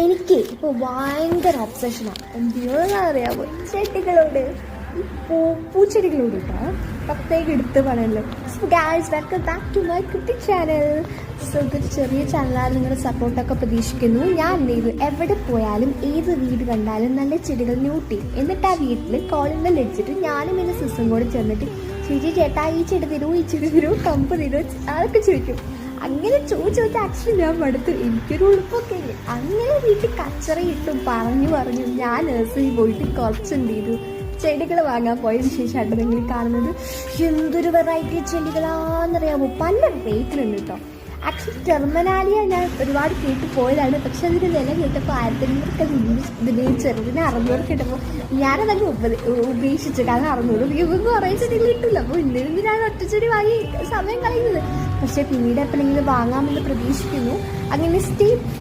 എനിക്ക് ഇപ്പോൾ ഭയങ്കര ഒബ്സഷനാണ് എന്തിനോടാ അറിയാമോ, ചെടികളോട്, പൂച്ചെടികളോട് കേട്ടോ, പ്രത്യേകം എടുത്ത് പറയല്ലോ. So guys, welcome back to my കുട്ടി ചാനൽ. സോ ഇതൊരു ചെറിയ ചാനലാണ്, നിങ്ങളുടെ സപ്പോർട്ടൊക്കെ പ്രതീക്ഷിക്കുന്നു. ഞാൻ എന്ത് ചെയ്തു, എവിടെ പോയാലും ഏത് വീട് കണ്ടാലും നല്ല ചെടികൾ ന്യൂട്ട് ചെയ്യും. എന്നിട്ട് ആ വീട്ടിൽ കോളിംഗ് ബെൽ അടിച്ചിട്ട് ഞാനും എൻ്റെ സിസ്റ്ററും കൂടെ ചെന്നിട്ട് ചേച്ചി ചേട്ടാ ഈ ചെടി തരൂ, ഈ ചെടി തരൂ, കമ്പ് തരൂ, അതൊക്കെ ചോദിക്കും. അങ്ങനെ ചോദിച്ച് ആക്ച്വലി ഞാൻ മടുത്തു. എനിക്കൊരു ഉടുപ്പൊക്കെ ഇല്ലേ. അങ്ങനെ വീട്ടിൽ കച്ചറയിട്ടും പറഞ്ഞു ഞാൻ നഴ്സറി പോയിട്ട് കുറച്ച് എന്ത് ചെയ്തു, ചെടികൾ വാങ്ങാൻ പോയതിനു ശേഷമായിട്ട് നിങ്ങൾ കാണുന്നത്. എന്തൊരു വെറൈറ്റി ചെടികളാണെന്നറിയാമോ, പല റേറ്റിലുണ്ട് കേട്ടോ. ആക്ച്വലി ടെർമിനാലിയ ഞാൻ ഒരുപാട് കേട്ട് പോയതാണ്, പക്ഷെ അതിന് വില കേട്ടപ്പോൾ 1500 ഇതിന് ചെറുതിന് 600 കിട്ടുമ്പോൾ ഞാനതങ്ങ് ഉപേക്ഷിച്ചു. കാരണം 600 രൂപ കുറേ ചെടികൾ കിട്ടില്ല. അപ്പോൾ ഇന്നിരുന്ന് ഞാൻ ഒറ്റച്ചെടി വാങ്ങി സമയം കളയുന്നത്. പക്ഷെ പിന്നീട് എപ്പോഴെങ്കിലും വാങ്ങാമെന്ന് പ്രതീക്ഷിക്കുന്നു. അങ്ങനെ സ്റ്റേ